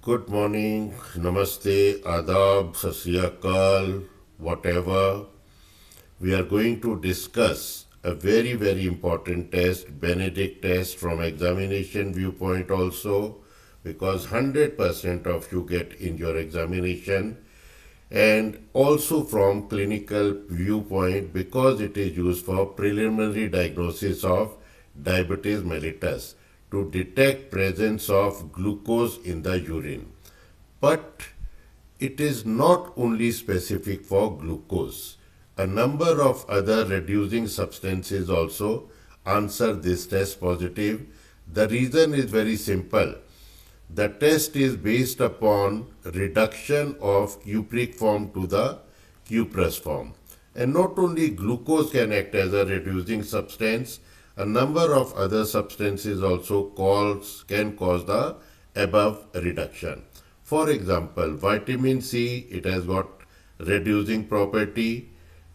Good morning, namaste, adab, sat sri akal, whatever. We are going to discuss a very important test, Benedict test from examination viewpoint also, because 100% of you get in your examination, and also from clinical viewpoint because it is used for preliminary diagnosis of diabetes mellitus to detect presence of glucose in the urine. But it is not only specific for glucose. A number of other reducing substances also answer this test positive. The reason is very simple. The test is based upon reduction of cupric form to the cuprous form. And not only glucose can act as a reducing substance, a number of other substances also can cause the above reduction. For example, vitamin C, it has got reducing property,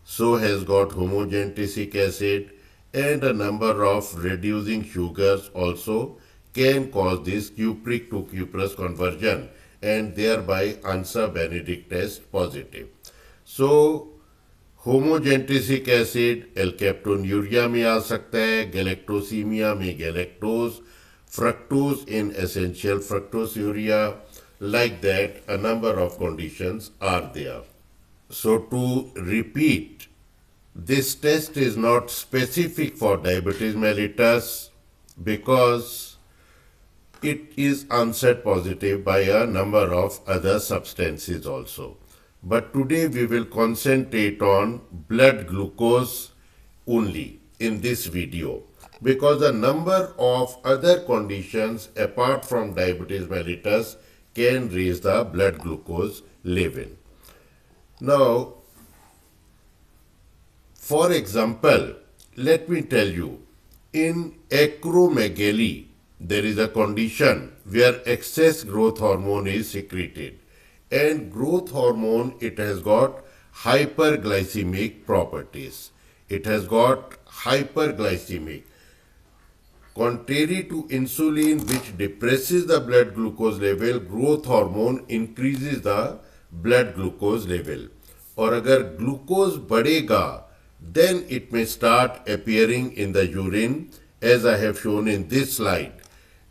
so has got homogentic acid, and a number of reducing sugars also can cause this cupric to cuprous conversion and thereby answer Benedict test positive. So homogentisic acid alkaptonuria में आ सकता है, galactosemia में galactose, fructose in essential fructosuria. Like that, a number of conditions are there. So to repeat, this test is not specific for diabetes mellitus because it is answered positive by a number of other substances also. But today we will concentrate on blood glucose only in this video because a number of other conditions apart from diabetes mellitus can raise the blood glucose level. Now, for example, let me tell you, in acromegaly, there is a condition where excess growth hormone is secreted. And growth hormone, it has got hyperglycemic properties. It has got hyperglycemic. Contrary to insulin, which depresses the blood glucose level, growth hormone increases the blood glucose level. और अगर glucose बढ़ेगा, then it may start appearing in the urine, as I have shown in this slide.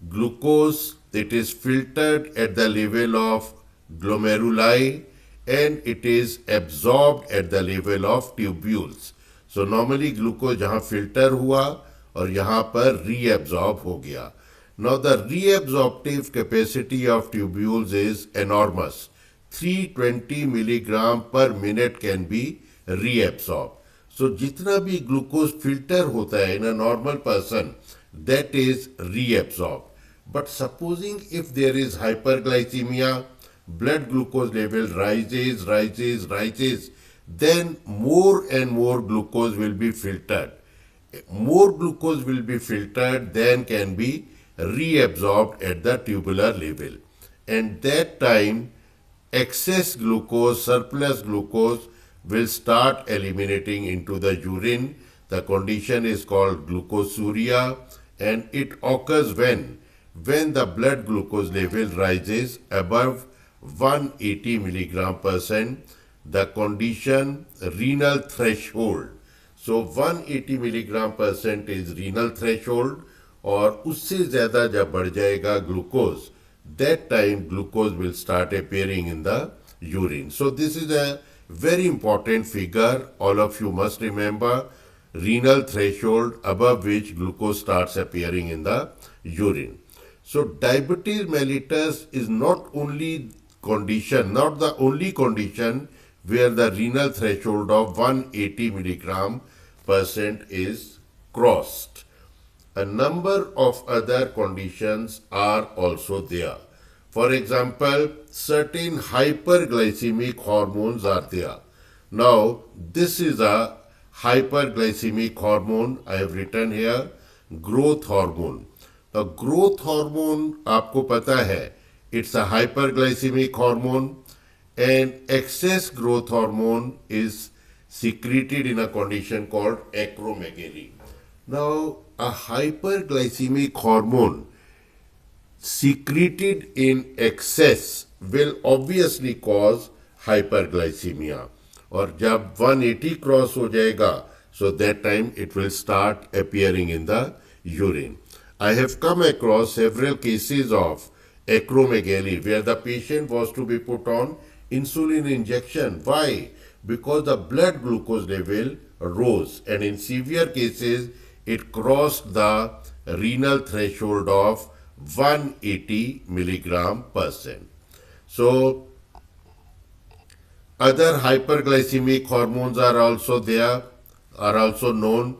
Glucose, it is filtered at the level of glomeruli and it is absorbed at the level of tubules. So normally glucose जहाँ filter हुआ और यहाँ पर reabsorb हो गया. Now the reabsorptive capacity of tubules is enormous. 320 milligram per minute can be reabsorbed. So जितना भी glucose filter होता है in a normal person, that is reabsorbed. But supposing if there is hyperglycemia, blood glucose level rises, then more and more glucose will be filtered. More glucose will be filtered than can be reabsorbed at the tubular level. And that time, excess glucose, surplus glucose will start eliminating into the urine. The condition is called glucosuria and it occurs when the blood glucose level rises above 180 milligram percent, the condition renal threshold. So 180 milligram percent is renal threshold और उससे ज़्यादा जब बढ़ जाएगा glucose, that time glucose will start appearing in the urine. So this is a very important figure, all of you must remember, renal threshold above which glucose starts appearing in the urine. So diabetes mellitus is not the only condition where the renal threshold of 180 milligram percent is crossed. A number of other conditions are also there. For example, certain hyperglycemic hormones are there. Now, this is a hyperglycemic hormone. I have written here growth hormone. The growth hormone, आपको पता है, it's a hyperglycemic hormone and excess growth hormone is secreted in a condition called acromegaly. Now, a hyperglycemic hormone secreted in excess will obviously cause hyperglycemia. और जब 180 cross हो जाएगा, so that time it will start appearing in the urine. I have come across several cases of acromegaly where the patient was to be put on insulin injection. Why? Because the blood glucose level rose, and in severe cases it crossed the renal threshold of 180 milligram per cent. So other hyperglycemic hormones are also there, are also known,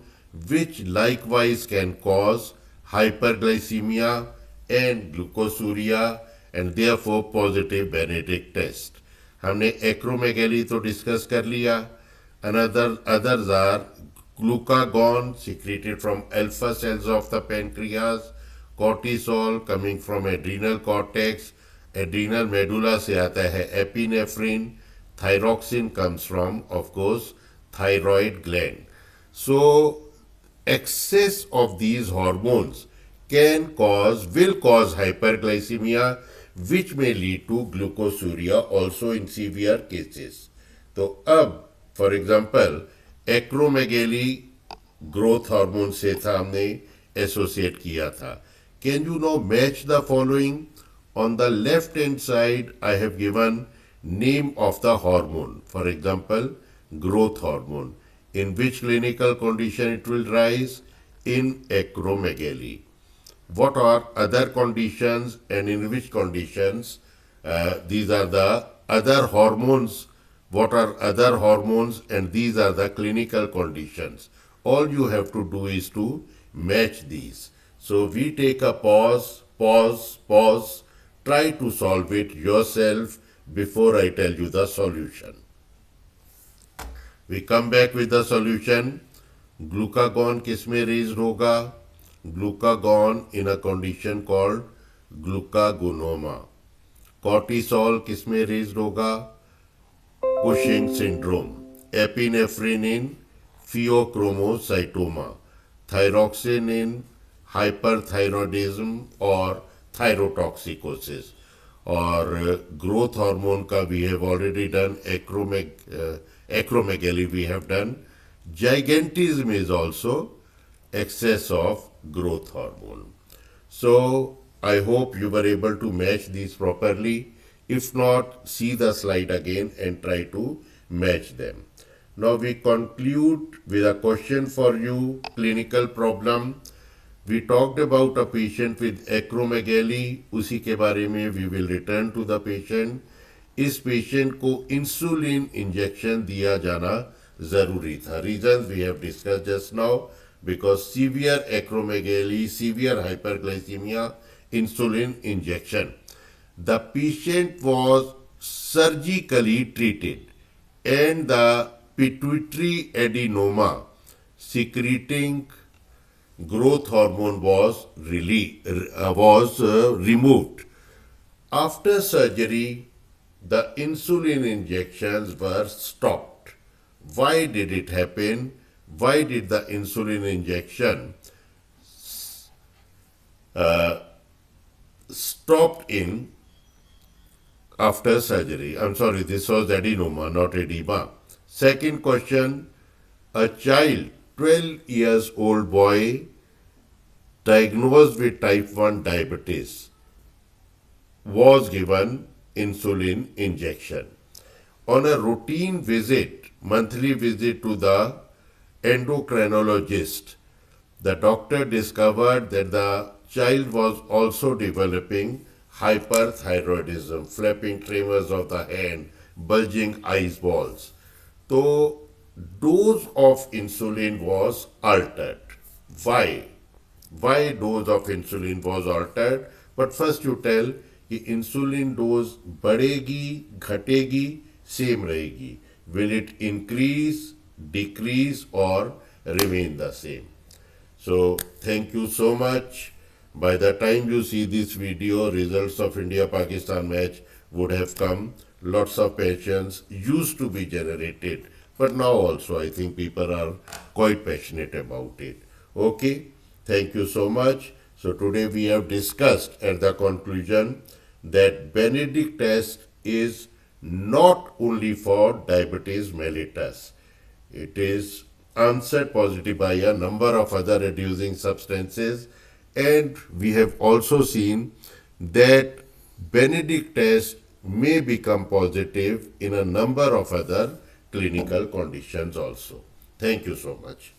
which likewise can cause hyperglycemia and glucosuria, and therefore positive Benedict test. हमने acromegaly तो discuss कर लिया. Others are glucagon secreted from alpha cells of the pancreas, cortisol coming from adrenal cortex, adrenal medulla से आता है epinephrine, thyroxine comes from, of course, thyroid gland. So excess of these hormones will cause hyperglycemia, which may lead to glucosuria also in severe cases. तो अब for example acromegaly growth hormone से था, हमने associate किया था. Can you know match the following? On the left hand side I have given name of the hormone. For example, growth hormone. In which clinical condition it will rise? In acromegaly. What are other conditions, and in which conditions? These are the other hormones. What are other hormones? And these are the clinical conditions. All you have to do is to match these. So we take a pause. Try to solve it yourself before I tell you the solution. We come back with the solution. Glucagon किसमें raised होगा? Glucagon in a condition called glucagonoma. Cortisol किसमें raised होगा? Cushing syndrome. Epinephrine in pheochromocytoma. Thyroxine in hyperthyroidism or thyrotoxicosis. और growth hormone का we have already done. Acromegaly we have done. Gigantism is also excess of growth hormone. So I hope you were able to match these properly. If not, see the slide again and try to match them. Now we conclude with a question for you, clinical problem. We talked about a patient with acromegaly. उसी के बारे में we will return to the patient. इस patient को insulin injection दिया जाना जरूरी था. Reasons we have discussed just now. Because severe acromegaly, severe hyperglycemia, insulin injection. The patient was surgically treated, and the pituitary adenoma secreting growth hormone was removed. After surgery, the insulin injections were stopped. Why did it happen? Why did the insulin injection stopped in after surgery? I'm sorry, this was adenoma, not edema. Second question, a child, 12 years old boy, diagnosed with type 1 diabetes, was given insulin injection. On a routine visit, monthly visit to the endocrinologist, the doctor discovered that the child was also developing hyperthyroidism, flapping tremors of the hand, bulging eyes balls. So dose of insulin was altered. Why? Why dose of insulin was altered? But first you tell कि insulin dose बढ़ेगी, घटेगी, same रहेगी. Will it increase, decrease, or remain the same? So thank you so much. By the time you see this video, results of India-Pakistan match would have come. Lots of patients used to be generated, but now also I think people are quite passionate about it. Okay, thank you so much. So today we have discussed at the conclusion that Benedict test is not only for diabetes mellitus. It is answered positive by a number of other reducing substances, and we have also seen that Benedict test may become positive in a number of other clinical conditions also. Thank you so much.